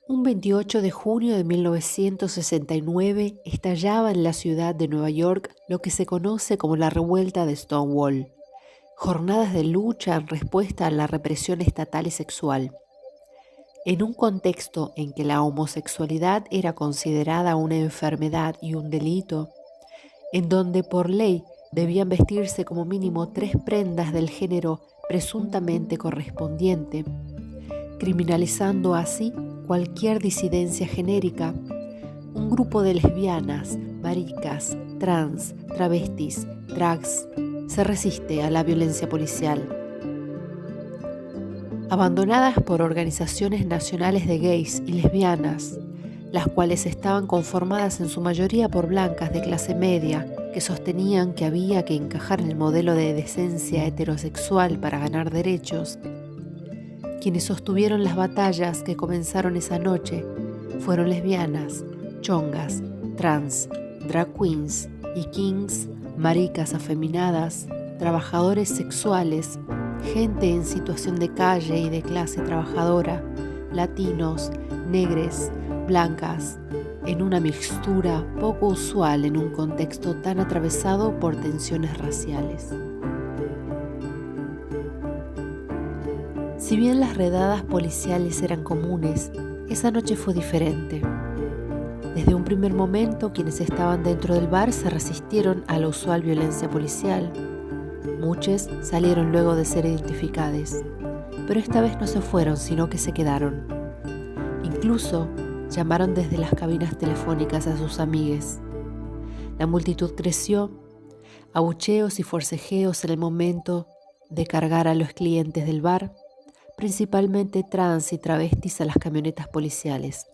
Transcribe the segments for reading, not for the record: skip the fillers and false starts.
Un 28 de junio de 1969 estallaba en la ciudad de Nueva York lo que se conoce como la revuelta de Stonewall, jornadas de lucha en respuesta a la represión estatal y sexual. En un contexto en que la homosexualidad era considerada una enfermedad y un delito, en donde por ley debían vestirse como mínimo 3 prendas del género presuntamente correspondiente, criminalizando así cualquier disidencia genérica, un grupo de lesbianas, maricas, trans, travestis, drags se resiste a la violencia policial. Abandonadas por organizaciones nacionales de gays y lesbianas, las cuales estaban conformadas en su mayoría por blancas de clase media que sostenían que había que encajar en el modelo de decencia heterosexual para ganar derechos, quienes sostuvieron las batallas que comenzaron esa noche fueron lesbianas, chongas, trans, drag queens y kings, maricas afeminadas, trabajadores sexuales, gente en situación de calle y de clase trabajadora, latinos, negres, blancas, en una mixtura poco usual en un contexto tan atravesado por tensiones raciales. Si bien las redadas policiales eran comunes, esa noche fue diferente. Desde un primer momento, quienes estaban dentro del bar se resistieron a la usual violencia policial. Muchos salieron luego de ser identificados, pero esta vez no se fueron, sino que se quedaron. Incluso llamaron desde las cabinas telefónicas a sus amigues. La multitud creció, abucheos y forcejeos en el momento de cargar a los clientes del bar, principalmente trans y travestis, a las camionetas policiales.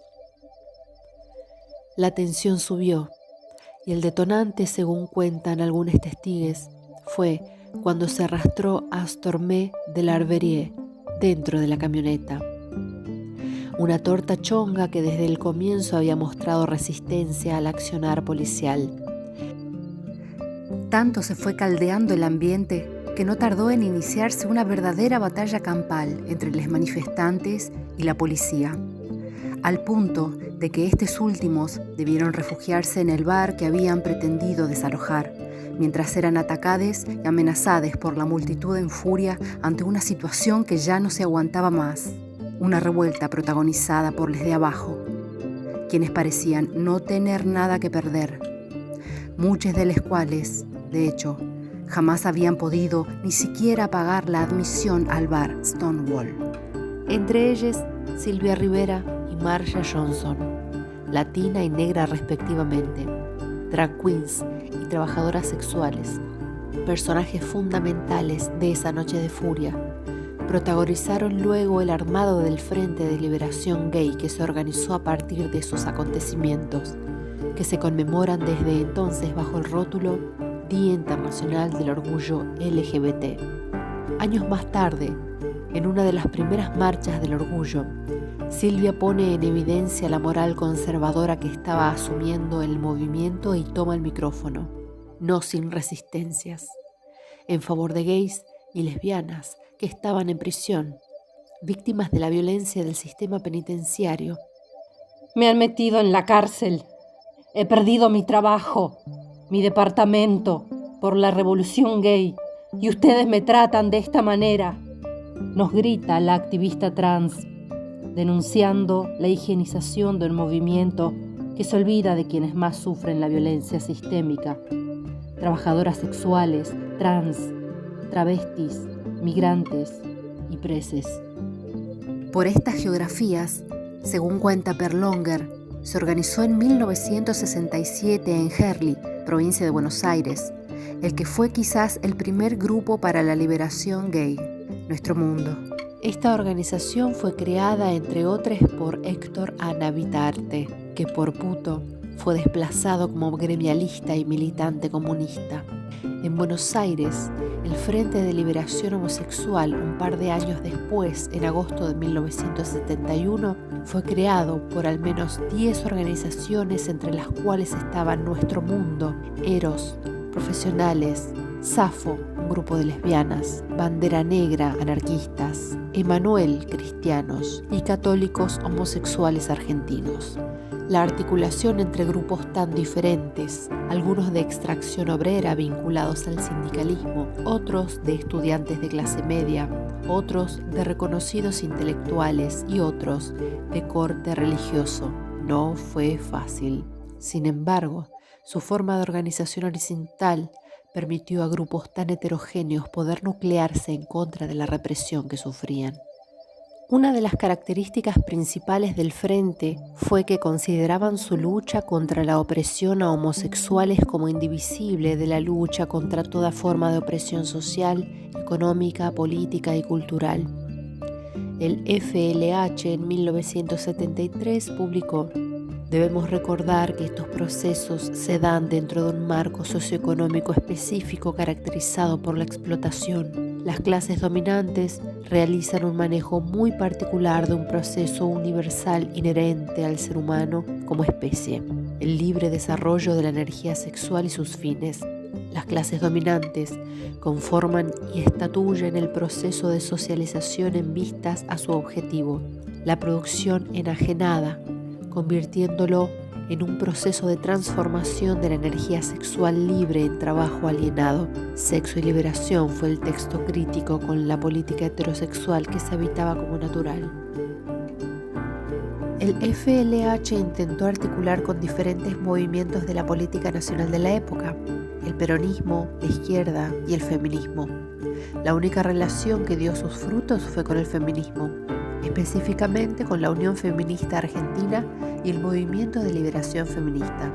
La tensión subió y el detonante, según cuentan algunos testigos, fue cuando se arrastró a Stormé de l'Arverier dentro de la camioneta. Una torta chonga que desde el comienzo había mostrado resistencia al accionar policial. Tanto se fue caldeando el ambiente que no tardó en iniciarse una verdadera batalla campal entre los manifestantes y la policía, al punto de que estos últimos debieron refugiarse en el bar que habían pretendido desalojar, mientras eran atacados y amenazados por la multitud en furia ante una situación que ya no se aguantaba más, una revuelta protagonizada por los de abajo, quienes parecían no tener nada que perder, muchos de los cuales, de hecho, jamás habían podido ni siquiera pagar la admisión al bar Stonewall. Entre ellas, Silvia Rivera y Marsha Johnson, latina y negra respectivamente, drag queens y trabajadoras sexuales, personajes fundamentales de esa noche de furia, protagonizaron luego el armado del Frente de Liberación Gay que se organizó a partir de esos acontecimientos, que se conmemoran desde entonces bajo el rótulo Día Internacional del Orgullo LGBT. Años más tarde, en una de las primeras marchas del orgullo, Silvia pone en evidencia la moral conservadora que estaba asumiendo el movimiento y toma el micrófono, no sin resistencias, en favor de gays y lesbianas que estaban en prisión, víctimas de la violencia del sistema penitenciario. Me han metido en la cárcel. He perdido mi trabajo, mi departamento, por la revolución gay, y ustedes me tratan de esta manera, nos grita la activista trans, denunciando la higienización del movimiento que se olvida de quienes más sufren la violencia sistémica: trabajadoras sexuales, trans, travestis, migrantes y preses. Por estas geografías, según cuenta Berlonger, se organizó en 1967 en Herli, provincia de Buenos Aires, el que fue quizás el primer grupo para la liberación gay, Nuestro Mundo. Esta organización fue creada, entre otras, por Héctor Anavitarte, que por puto fue desplazado como gremialista y militante comunista. En Buenos Aires, el Frente de Liberación Homosexual, un par de años después, en agosto de 1971, fue creado por al menos 10 organizaciones, entre las cuales estaban Nuestro Mundo, Eros, profesionales, Safo, un grupo de lesbianas, Bandera Negra, anarquistas, Emanuel, cristianos y católicos homosexuales argentinos. La articulación entre grupos tan diferentes, algunos de extracción obrera vinculados al sindicalismo, otros de estudiantes de clase media, otros de reconocidos intelectuales y otros de corte religioso, no fue fácil. Sin embargo, su forma de organización horizontal permitió a grupos tan heterogéneos poder nuclearse en contra de la represión que sufrían. Una de las características principales del Frente fue que consideraban su lucha contra la opresión a homosexuales como indivisible de la lucha contra toda forma de opresión social, económica, política y cultural. El FLH en 1973 publicó: debemos recordar que estos procesos se dan dentro de un marco socioeconómico específico caracterizado por la explotación. Las clases dominantes realizan un manejo muy particular de un proceso universal inherente al ser humano como especie, el libre desarrollo de la energía sexual y sus fines. Las clases dominantes conforman y estatuyen el proceso de socialización en vistas a su objetivo, la producción enajenada, convirtiéndolo en un proceso de transformación de la energía sexual libre en trabajo alienado. Sexo y liberación fue el texto crítico con la política heterosexual que se habitaba como natural. El FLH intentó articular con diferentes movimientos de la política nacional de la época, el peronismo, la izquierda y el feminismo. La única relación que dio sus frutos fue con el feminismo, específicamente con la Unión Feminista Argentina y el Movimiento de Liberación Feminista.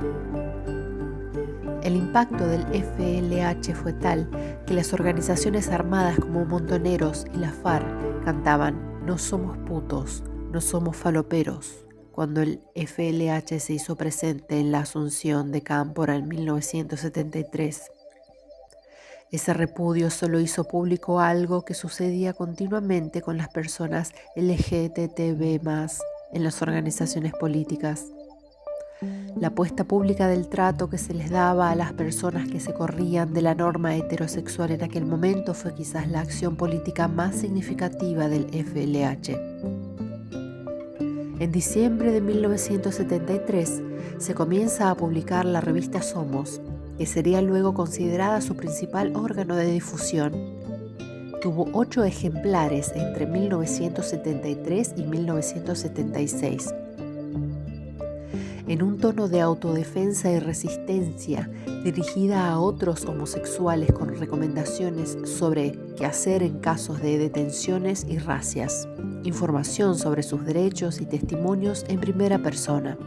El impacto del FLH fue tal que las organizaciones armadas como Montoneros y la FARC cantaban "No somos putos, no somos faloperos", cuando el FLH se hizo presente en la Asunción de Cámpora en 1973. Ese repudio solo hizo público algo que sucedía continuamente con las personas LGTB+ en las organizaciones políticas. La puesta pública del trato que se les daba a las personas que se corrían de la norma heterosexual en aquel momento fue quizás la acción política más significativa del FLH. En diciembre de 1973 se comienza a publicar la revista Somos, que sería luego considerada su principal órgano de difusión. Tuvo 8 ejemplares entre 1973 y 1976. En un tono de autodefensa y resistencia, dirigida a otros homosexuales con recomendaciones sobre qué hacer en casos de detenciones y racias, información sobre sus derechos y testimonios en primera persona.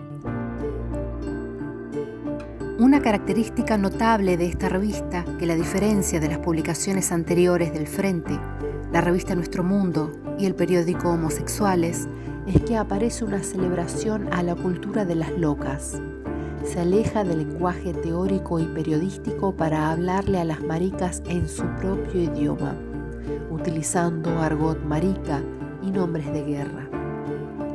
Una característica notable de esta revista, que la diferencia de las publicaciones anteriores del Frente, la revista Nuestro Mundo y el periódico Homosexuales, es que aparece una celebración a la cultura de las locas. Se aleja del lenguaje teórico y periodístico para hablarle a las maricas en su propio idioma, utilizando argot marica y nombres de guerra.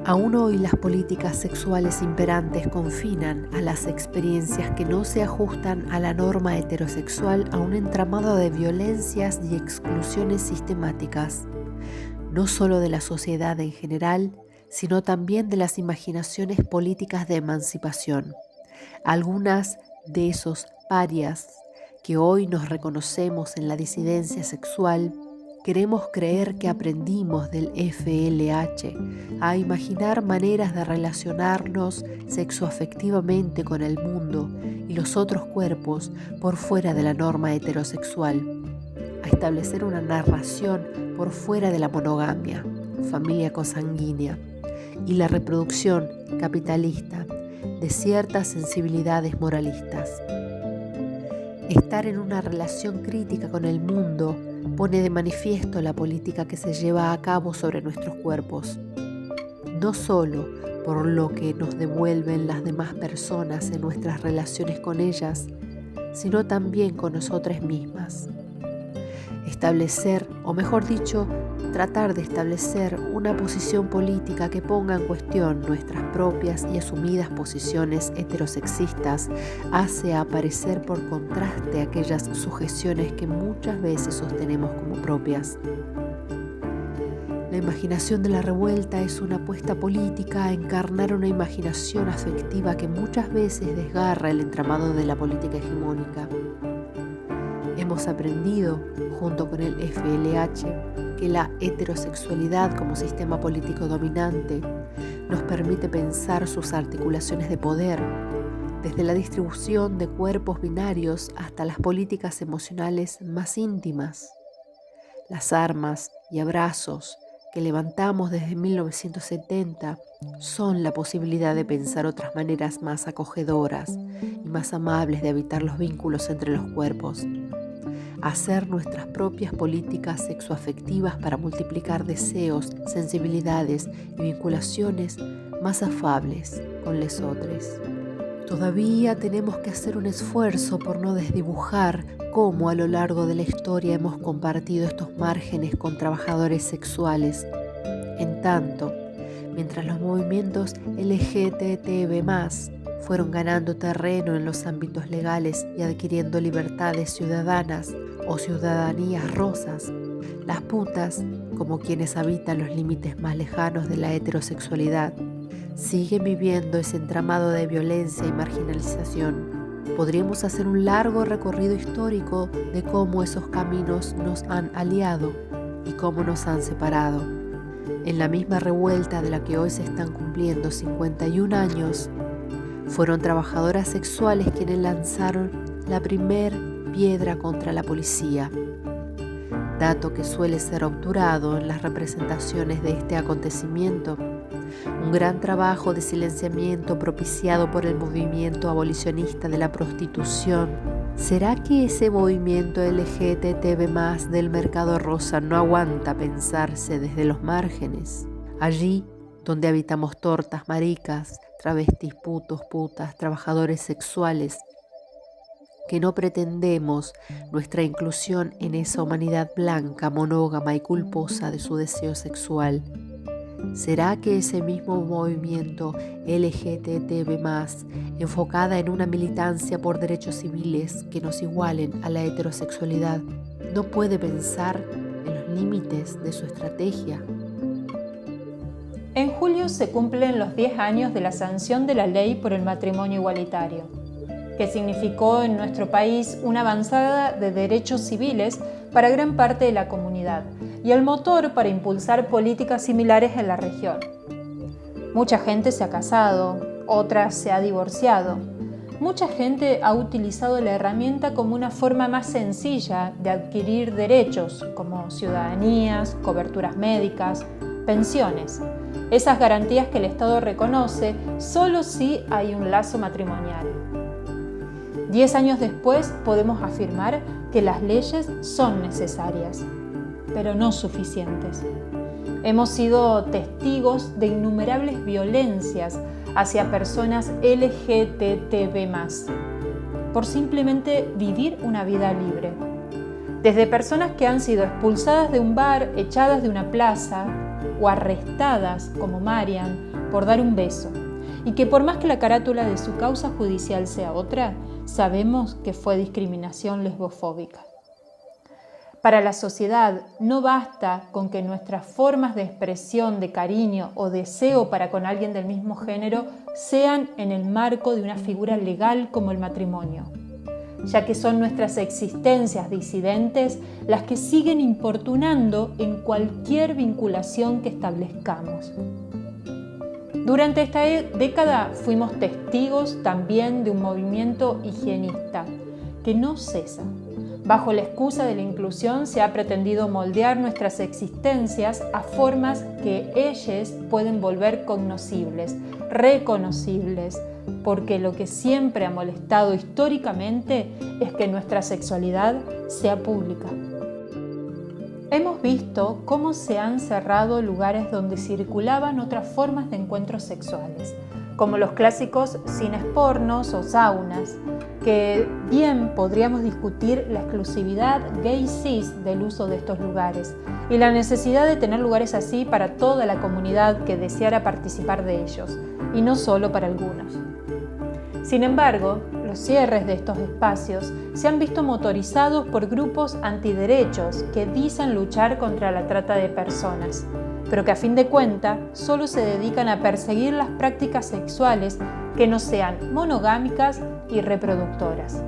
Aún hoy las políticas sexuales imperantes confinan a las experiencias que no se ajustan a la norma heterosexual a un entramado de violencias y exclusiones sistemáticas, no solo de la sociedad en general, sino también de las imaginaciones políticas de emancipación. Algunas de esos parias que hoy nos reconocemos en la disidencia sexual, queremos creer que aprendimos del FLH a imaginar maneras de relacionarnos sexoafectivamente con el mundo y los otros cuerpos por fuera de la norma heterosexual, a establecer una narración por fuera de la monogamia, familia consanguínea y la reproducción capitalista de ciertas sensibilidades moralistas. Estar en una relación crítica con el mundo pone de manifiesto la política que se lleva a cabo sobre nuestros cuerpos, no solo por lo que nos devuelven las demás personas en nuestras relaciones con ellas, sino también con nosotras mismas. Establecer, o mejor dicho, tratar de establecer una posición política que ponga en cuestión nuestras propias y asumidas posiciones heterosexistas hace aparecer por contraste aquellas sujeciones que muchas veces sostenemos como propias. La imaginación de la revuelta es una apuesta política a encarnar una imaginación afectiva que muchas veces desgarra el entramado de la política hegemónica. Hemos aprendido, junto con el FLH, que la heterosexualidad como sistema político dominante nos permite pensar sus articulaciones de poder, desde la distribución de cuerpos binarios hasta las políticas emocionales más íntimas. Las armas y abrazos que levantamos desde 1970 son la posibilidad de pensar otras maneras más acogedoras y más amables de habitar los vínculos entre los cuerpos. Hacer nuestras propias políticas sexoafectivas para multiplicar deseos, sensibilidades y vinculaciones más afables con les otros. Todavía tenemos que hacer un esfuerzo por no desdibujar cómo a lo largo de la historia hemos compartido estos márgenes con trabajadores sexuales. En tanto, mientras los movimientos LGTB+, fueron ganando terreno en los ámbitos legales y adquiriendo libertades ciudadanas o ciudadanías rosas, las putas, como quienes habitan los límites más lejanos de la heterosexualidad, siguen viviendo ese entramado de violencia y marginalización. Podríamos hacer un largo recorrido histórico de cómo esos caminos nos han aliado y cómo nos han separado. En la misma revuelta de la que hoy se están cumpliendo 51 años, fueron trabajadoras sexuales quienes lanzaron la primer piedra contra la policía, dato que suele ser obturado en las representaciones de este acontecimiento. Un gran trabajo de silenciamiento propiciado por el movimiento abolicionista de la prostitución. ¿Será que ese movimiento LGTB+ del mercado rosa no aguanta pensarse desde los márgenes? Allí donde habitamos tortas, maricas, travestis, putos, putas, trabajadores sexuales, que no pretendemos nuestra inclusión en esa humanidad blanca, monógama y culposa de su deseo sexual. ¿Será que ese mismo movimiento LGTB+, enfocada en una militancia por derechos civiles que nos igualen a la heterosexualidad, no puede pensar en los límites de su estrategia? En julio se cumplen los 10 años de la sanción de la ley por el matrimonio igualitario, que significó en nuestro país una avanzada de derechos civiles para gran parte de la comunidad y el motor para impulsar políticas similares en la región. Mucha gente se ha casado, otra se ha divorciado. Mucha gente ha utilizado la herramienta como una forma más sencilla de adquirir derechos como ciudadanías, coberturas médicas, pensiones. Esas garantías que el Estado reconoce solo si hay un lazo matrimonial. 10 años después podemos afirmar que las leyes son necesarias, pero no suficientes. Hemos sido testigos de innumerables violencias hacia personas LGTB+, por simplemente vivir una vida libre. Desde personas que han sido expulsadas de un bar, echadas de una plaza o arrestadas, como Marian, por dar un beso, y que por más que la carátula de su causa judicial sea otra, sabemos que fue discriminación lesbofóbica. Para la sociedad no basta con que nuestras formas de expresión de cariño o deseo para con alguien del mismo género sean en el marco de una figura legal como el matrimonio, ya que son nuestras existencias disidentes las que siguen importunando en cualquier vinculación que establezcamos. Durante esta década fuimos testigos también de un movimiento higienista que no cesa. Bajo la excusa de la inclusión se ha pretendido moldear nuestras existencias a formas que ellas pueden volver cognoscibles, reconocibles, porque lo que siempre ha molestado históricamente es que nuestra sexualidad sea pública. Hemos visto cómo se han cerrado lugares donde circulaban otras formas de encuentros sexuales, como los clásicos cines pornos o saunas, que bien podríamos discutir la exclusividad gay-cis del uso de estos lugares y la necesidad de tener lugares así para toda la comunidad que deseara participar de ellos, y no solo para algunos. Sin embargo, los cierres de estos espacios se han visto motorizados por grupos antiderechos que dicen luchar contra la trata de personas, pero que a fin de cuentas solo se dedican a perseguir las prácticas sexuales que no sean monogámicas y reproductoras.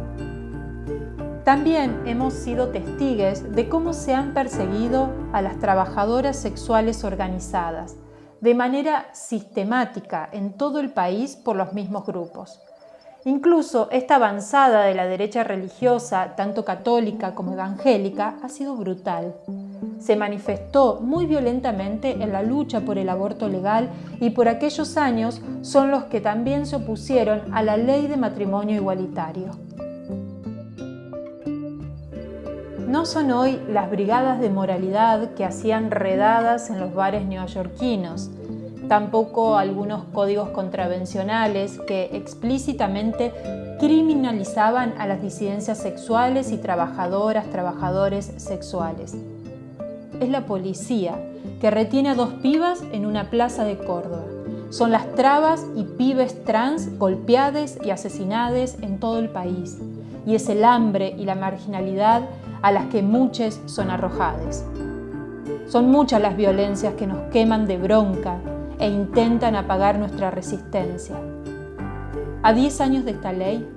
También hemos sido testigos de cómo se han perseguido a las trabajadoras sexuales organizadas de manera sistemática en todo el país por los mismos grupos. Incluso esta avanzada de la derecha religiosa, tanto católica como evangélica, ha sido brutal. Se manifestó muy violentamente en la lucha por el aborto legal y por aquellos años son los que también se opusieron a la ley de matrimonio igualitario. No son hoy las brigadas de moralidad que hacían redadas en los bares neoyorquinos, tampoco algunos códigos contravencionales que explícitamente criminalizaban a las disidencias sexuales y trabajadores sexuales. Es la policía que retiene a 2 pibas en una plaza de Córdoba. Son las trabas y pibes trans golpeades y asesinadas en todo el país. Y es el hambre y la marginalidad a las que muchos son arrojados. Son muchas las violencias que nos queman de bronca e intentan apagar nuestra resistencia. A 10 años de esta ley,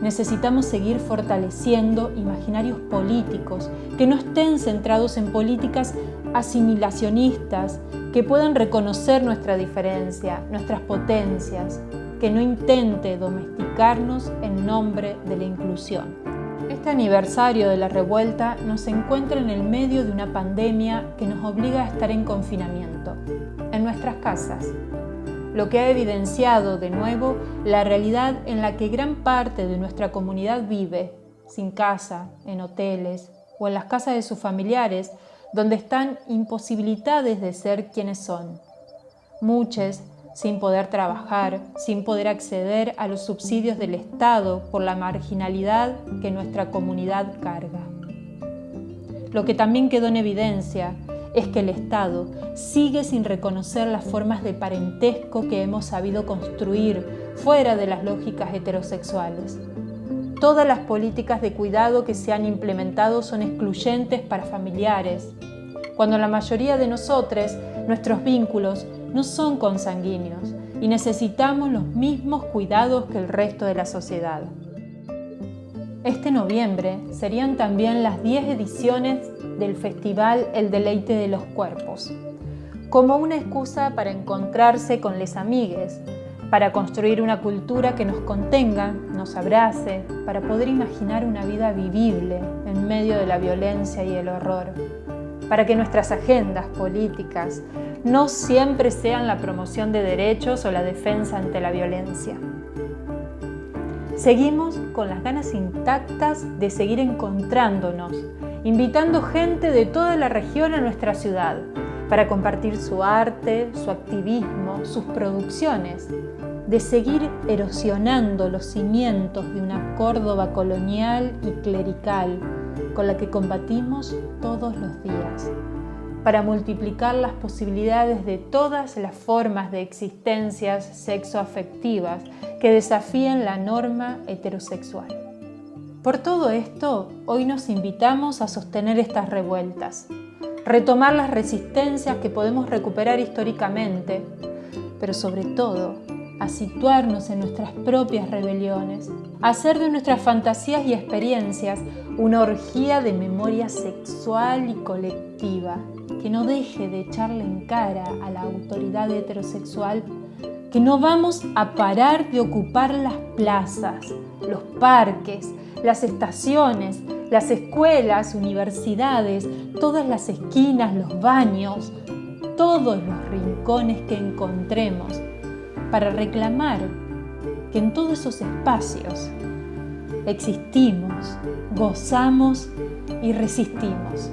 necesitamos seguir fortaleciendo imaginarios políticos que no estén centrados en políticas asimilacionistas, que puedan reconocer nuestra diferencia, nuestras potencias, que no intente domesticarnos en nombre de la inclusión. Este aniversario de la revuelta nos encuentra en el medio de una pandemia que nos obliga a estar en confinamiento, en nuestras casas, lo que ha evidenciado de nuevo la realidad en la que gran parte de nuestra comunidad vive, sin casa, en hoteles o en las casas de sus familiares, donde están imposibilitados de ser quienes son. Muchos sin poder trabajar, sin poder acceder a los subsidios del Estado por la marginalidad que nuestra comunidad carga. Lo que también quedó en evidencia es que el Estado sigue sin reconocer las formas de parentesco que hemos sabido construir fuera de las lógicas heterosexuales. Todas las políticas de cuidado que se han implementado son excluyentes para familiares, cuando la mayoría de nosotros, nuestros vínculos, no son consanguíneos y necesitamos los mismos cuidados que el resto de la sociedad. Este noviembre serían también las 10 ediciones del festival El Deleite de los Cuerpos, como una excusa para encontrarse con les amigues, para construir una cultura que nos contenga, nos abrace, para poder imaginar una vida vivible en medio de la violencia y el horror, para que nuestras agendas políticas no siempre sean la promoción de derechos o la defensa ante la violencia. Seguimos con las ganas intactas de seguir encontrándonos, invitando gente de toda la región a nuestra ciudad para compartir su arte, su activismo, sus producciones, de seguir erosionando los cimientos de una Córdoba colonial y clerical con la que combatimos todos los días, para multiplicar las posibilidades de todas las formas de existencias sexoafectivas que desafían la norma heterosexual. Por todo esto, hoy nos invitamos a sostener estas revueltas, retomar las resistencias que podemos recuperar históricamente, pero sobre todo, a situarnos en nuestras propias rebeliones, a hacer de nuestras fantasías y experiencias una orgía de memoria sexual y colectiva, que no deje de echarle en cara a la autoridad heterosexual que no vamos a parar de ocupar las plazas, los parques, las estaciones, las escuelas, universidades, todas las esquinas, los baños, todos los rincones que encontremos, para reclamar que en todos esos espacios existimos, gozamos y resistimos.